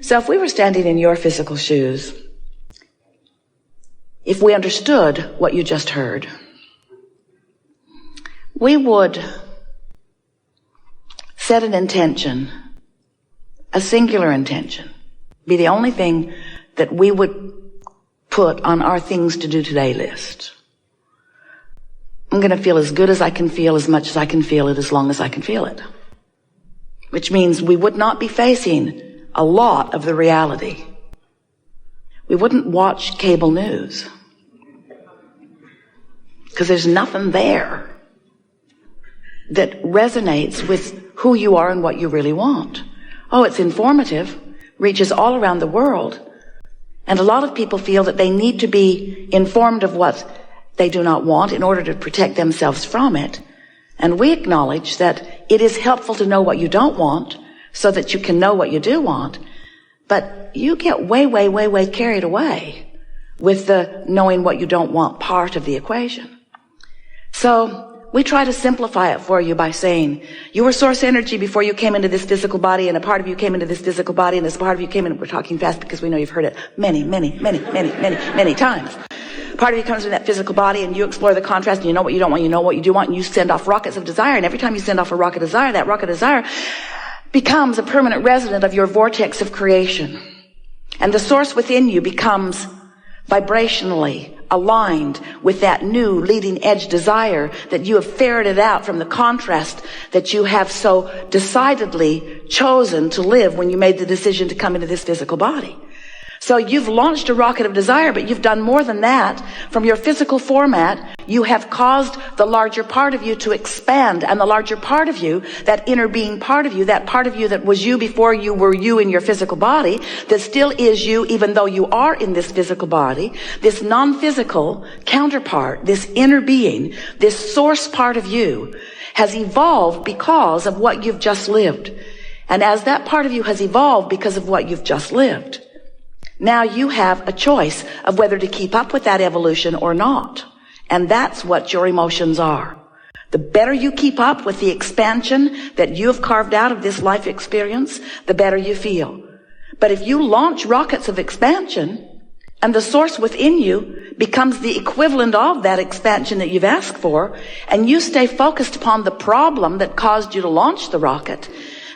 So if we were standing in your physical shoes, if we understood what you just heard, we would set an intention, a singular intention, be the only thing that we would put on our things to do today list. I'm going to feel as good as I can feel, as much as I can feel it, as long as I can feel it. Which means we would not be facing a lot of the reality. We wouldn't watch cable news, because there's nothing there that resonates with who you are and what you really want. Oh, it's informative, reaches all around the world, and a lot of people feel that they need to be informed of what they do not want in order to protect themselves from it. And we acknowledge that it is helpful to know what you don't want so that you can know what you do want. But you get way, way, way, way carried away with the knowing what you don't want part of the equation. So we try to simplify it for you by saying, you were source energy before you came into this physical body, and a part of you came into this physical body, and this part of you came in. We're talking fast because we know you've heard it many, many, many, many, many, many times. Part of you comes in that physical body, and you explore the contrast, and you know what you don't want, you know what you do want, and you send off rockets of desire. And every time you send off a rocket of desire, that rocket of desire becomes a permanent resident of your vortex of creation. And the source within you becomes vibrationally aligned with that new leading edge desire that you have ferreted out from the contrast that you have so decidedly chosen to live when you made the decision to come into this physical body. So you've launched a rocket of desire, but you've done more than that. From your physical format, you have caused the larger part of you to expand, and the larger part of you, that inner being part of you that was you before you were you in your physical body, that still is you even though you are in this physical body, this non-physical counterpart, this inner being, this source part of you has evolved because of what you've just lived. And as that part of you has evolved because of what you've just lived, now you have a choice of whether to keep up with that evolution or not. And that's what your emotions are. The better you keep up with the expansion that you have carved out of this life experience, the better you feel. But if you launch rockets of expansion, and the source within you becomes the equivalent of that expansion that you've asked for, and you stay focused upon the problem that caused you to launch the rocket,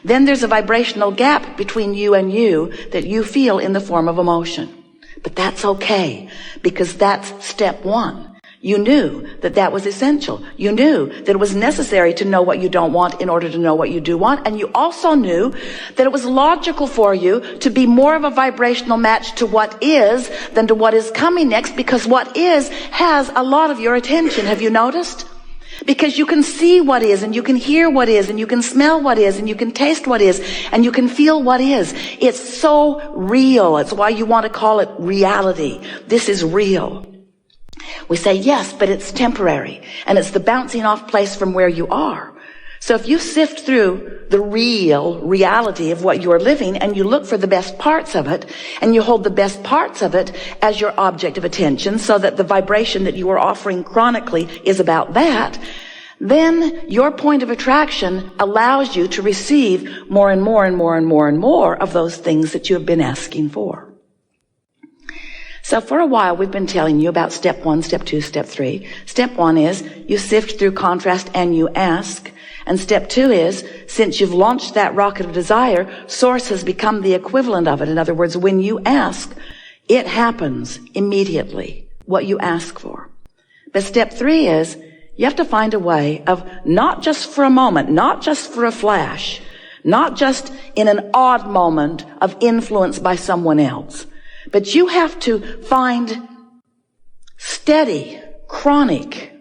then there's a vibrational gap between you and you that you feel in the form of emotion. But that's okay, because that's step one. You knew that that was essential. You knew that it was necessary to know what you don't want in order to know what you do want. And you also knew that it was logical for you to be more of a vibrational match to what is than to what is coming next, because what is has a lot of your attention. Have you noticed? Because you can see what is, and you can hear what is, and you can smell what is, and you can taste what is, and you can feel what is. It's so real. It's why you want to call it reality. This is real. We say, yes, but it's temporary, and it's the bouncing off place from where you are. So if you sift through the real reality of what you are living, and you look for the best parts of it, and you hold the best parts of it as your object of attention, so that the vibration that you are offering chronically is about that, then your point of attraction allows you to receive more and more and more and more and more of those things that you have been asking for. So for a while, we've been telling you about step 1, step 2, step 3. Step 1 is you sift through contrast and you ask. And step 2 is, since you've launched that rocket of desire, source has become the equivalent of it. In other words, when you ask, it happens immediately, what you ask for. But step 3 is, you have to find a way of not just for a moment, not just for a flash, not just in an odd moment of influence by someone else, but you have to find steady, chronic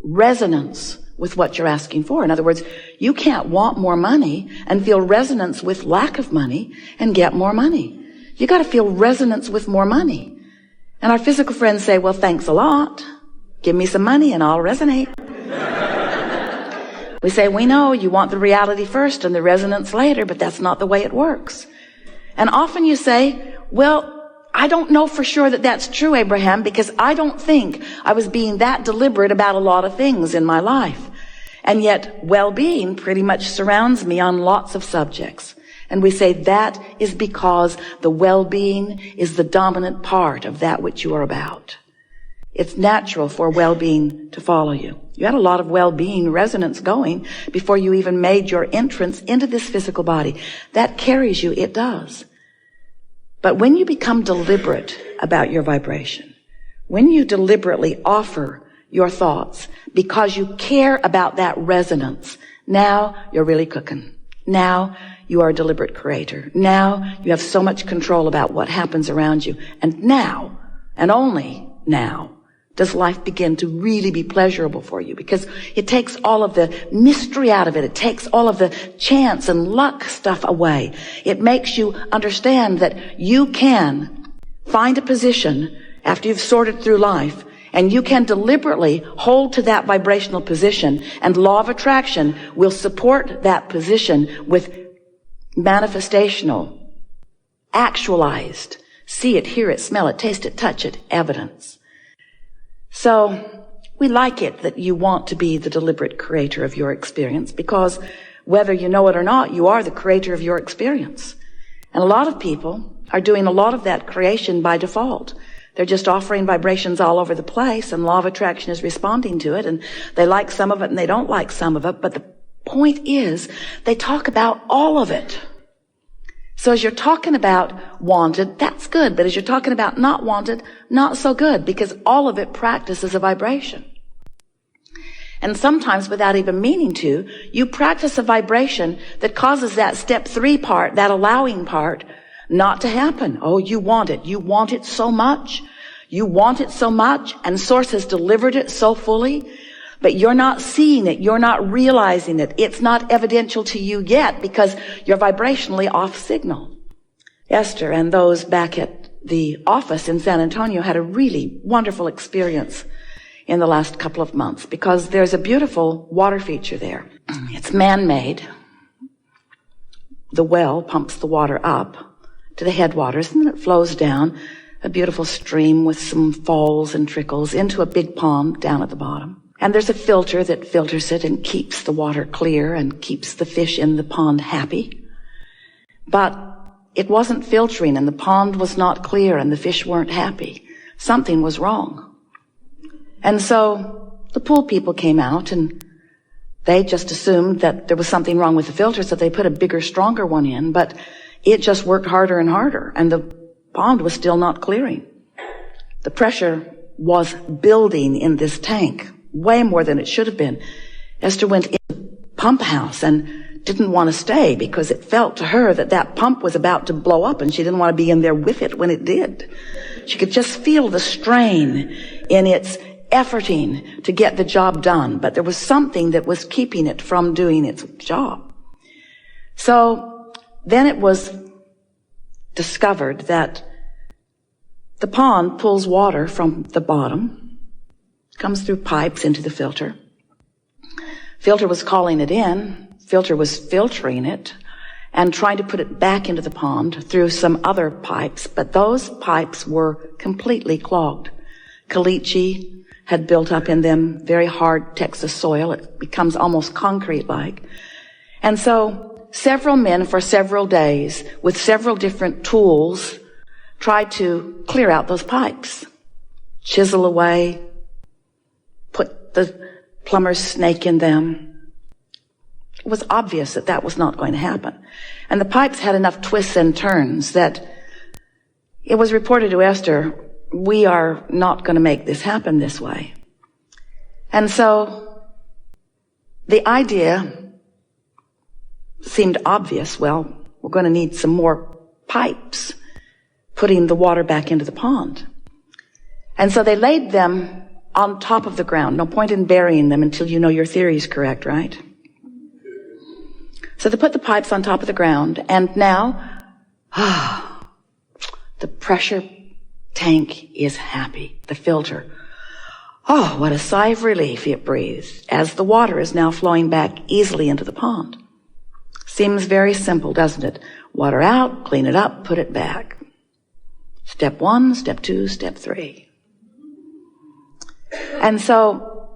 resonance with what you're asking for. In other words, you can't want more money and feel resonance with lack of money and get more money. You got to feel resonance with more money. And our physical friends say, well, thanks a lot. Give me some money and I'll resonate. We say, we know you want the reality first and the resonance later, but that's not the way it works. And often you say, well, I don't know for sure that that's true, Abraham, because I don't think I was being that deliberate about a lot of things in my life. And yet well-being pretty much surrounds me on lots of subjects. And we say that is because the well-being is the dominant part of that which you are about. It's natural for well-being to follow you. You had a lot of well-being resonance going before you even made your entrance into this physical body. That carries you, it does. But when you become deliberate about your vibration, when you deliberately offer your thoughts because you care about that resonance, now you're really cooking. Now you are a deliberate creator. Now you have so much control about what happens around you. And now, and only now, does life begin to really be pleasurable for you, because it takes all of the mystery out of it. It takes all of the chance and luck stuff away. It makes you understand that you can find a position after you've sorted through life, and you can deliberately hold to that vibrational position, and law of attraction will support that position with manifestational, actualized, see it, hear it, smell it, taste it, touch it, evidence. So we like it that you want to be the deliberate creator of your experience, because whether you know it or not, you are the creator of your experience. And a lot of people are doing a lot of that creation by default. They're just offering vibrations all over the place, and law of attraction is responding to it, and they like some of it and they don't like some of it. But the point is, they talk about all of it. So as you're talking about wanted, that's good. But as you're talking about not wanted, not so good, because all of it practices a vibration. And sometimes without even meaning to, you practice a vibration that causes that step 3 part, that allowing part, not to happen. Oh, you want it. You want it so much. You want it so much, and Source has delivered it so fully. But you're not seeing it. You're not realizing it. It's not evidential to you yet because you're vibrationally off signal. Esther and those back at the office in San Antonio had a really wonderful experience in the last couple of months, because there's a beautiful water feature there. It's man-made. The well pumps the water up to the headwaters, and then it flows down a beautiful stream with some falls and trickles into a big pond down at the bottom. And there's a filter that filters it and keeps the water clear and keeps the fish in the pond happy. But it wasn't filtering, and the pond was not clear, and the fish weren't happy. Something was wrong. And so the pool people came out, and they just assumed that there was something wrong with the filter, so they put a bigger, stronger one in, but it just worked harder and harder, and the pond was still not clearing. The pressure was building in this tank, way more than it should have been. Esther went in the pump house and didn't want to stay because it felt to her that that pump was about to blow up, and she didn't want to be in there with it when it did. She could just feel the strain in its efforting to get the job done, but there was something that was keeping it from doing its job. So then it was discovered that the pond pulls water from the bottom, comes through pipes into the filter. Filter was calling it in. Filter was filtering it and trying to put it back into the pond through some other pipes, but those pipes were completely clogged. Caliche had built up in them, very hard Texas soil. It becomes almost concrete-like. And so several men for several days with several different tools tried to clear out those pipes, chisel away, put the plumber's snake in them. It was obvious that that was not going to happen. And the pipes had enough twists and turns that it was reported to Esther, we are not going to make this happen this way. And so the idea seemed obvious. Well, we're going to need some more pipes putting the water back into the pond. And so they laid them on top of the ground. No point in burying them until you know your theory is correct, right? So they put the pipes on top of the ground, and now, the pressure tank is happy. The filter. Oh, what a sigh of relief it breathes as the water is now flowing back easily into the pond. Seems very simple, doesn't it? Water out, clean it up, put it back. Step 1, step 2, step 3. And so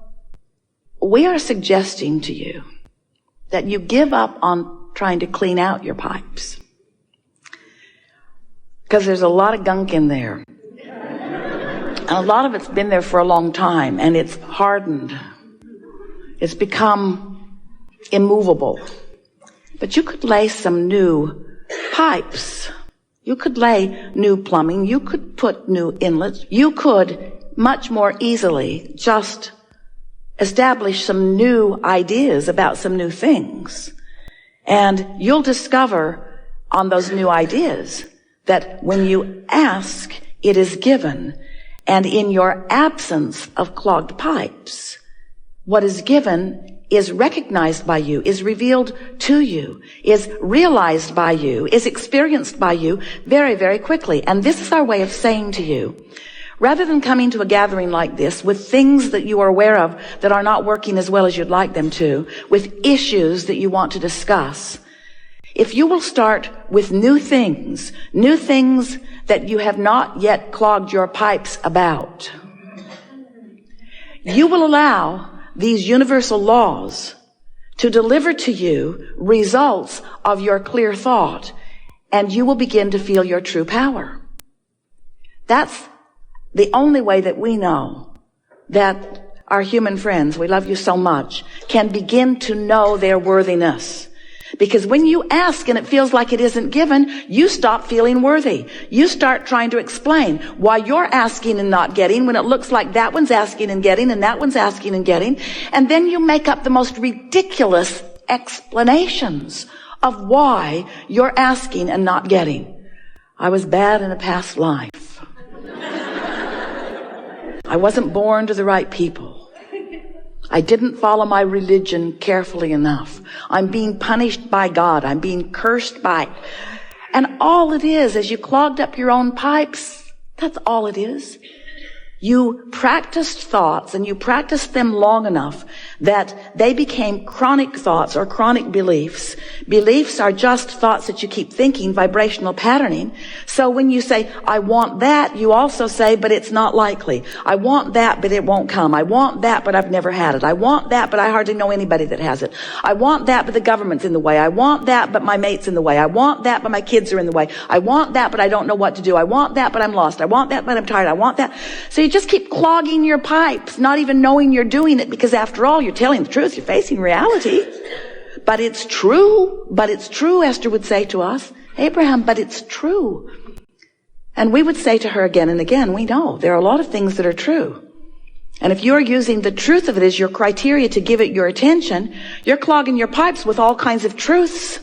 we are suggesting to you that you give up on trying to clean out your pipes. Because there's a lot of gunk in there. And a lot of it's been there for a long time, and it's hardened. It's become immovable. But you could lay some new pipes. You could lay new plumbing. You could put new inlets. You could much more easily just establish some new ideas about some new things. And you'll discover on those new ideas that when you ask, it is given. And in your absence of clogged pipes, what is given is recognized by you, is revealed to you, is realized by you, is experienced by you very, very quickly. And this is our way of saying to you, rather than coming to a gathering like this with things that you are aware of that are not working as well as you'd like them to, with issues that you want to discuss, if you will start with new things that you have not yet clogged your pipes about, you will allow these universal laws to deliver to you results of your clear thought, and you will begin to feel your true power. That's the only way that we know that our human friends, we love you so much, can begin to know their worthiness. Because when you ask and it feels like it isn't given, you stop feeling worthy. You start trying to explain why you're asking and not getting when it looks like that one's asking and getting and that one's asking and getting. And then you make up the most ridiculous explanations of why you're asking and not getting. I was bad in a past life. I wasn't born to the right people. I didn't follow my religion carefully enough. I'm being punished by God. I'm being cursed by. And all it is you clogged up your own pipes. That's all it is. You practiced thoughts, and you practiced them long enough that they became chronic thoughts or chronic beliefs. Beliefs are just thoughts that you keep thinking, vibrational patterning. So when you say, I want that, you also say, but it's not likely. I want that, but it won't come. I want that, but I've never had it. I want that, but I hardly know anybody that has it. I want that, but the government's in the way. I want that, but my mate's in the way. I want that, but my kids are in the way. I want that, but I don't know what to do. I want that, but I'm lost. I want that, but I'm tired. I want that. So you just keep clogging your pipes, not even knowing you're doing it, because after all, you're telling the truth. You're facing reality. But it's true. But it's true, Esther would say to us. Abraham, but it's true. And we would say to her again and again, we know there are a lot of things that are true. And if you're using the truth of it as your criteria to give it your attention, you're clogging your pipes with all kinds of truths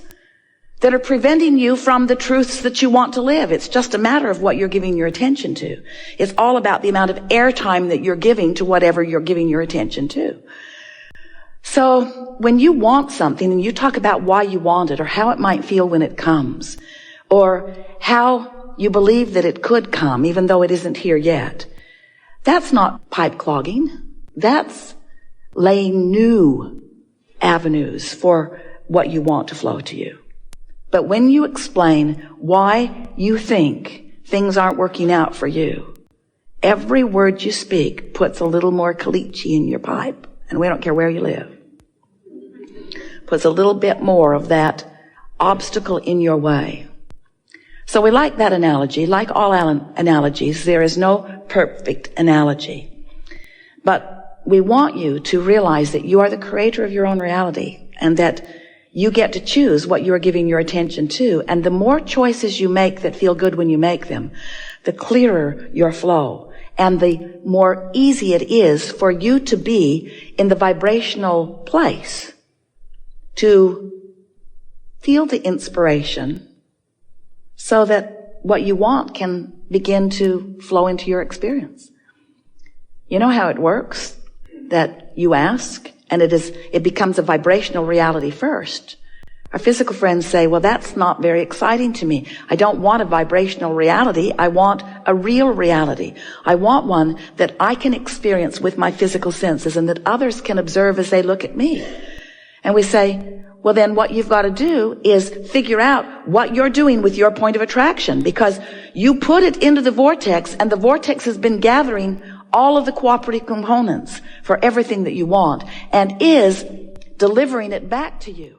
that are preventing you from the truths that you want to live. It's just a matter of what you're giving your attention to. It's all about the amount of airtime that you're giving to whatever you're giving your attention to. So when you want something and you talk about why you want it or how it might feel when it comes or how you believe that it could come even though it isn't here yet, that's not pipe clogging. That's laying new avenues for what you want to flow to you. But when you explain why you think things aren't working out for you, every word you speak puts a little more caliche in your pipe. And we don't care where you live. Puts a little bit more of that obstacle in your way. So we like that analogy. Like all analogies, there is no perfect analogy. But we want you to realize that you are the creator of your own reality and that you get to choose what you are giving your attention to. And the more choices you make that feel good when you make them, the clearer your flow. And the more easy it is for you to be in the vibrational place to feel the inspiration so that what you want can begin to flow into your experience. You know how it works? That you ask, and it becomes a vibrational reality first. Our physical friends say, well, that's not very exciting to me. I don't want a vibrational reality. I want a real reality. I want one that I can experience with my physical senses and that others can observe as they look at me. And we say, well, then what you've got to do is figure out what you're doing with your point of attraction, because you put it into the vortex, and the vortex has been gathering all of the cooperative components for everything that you want and is delivering it back to you.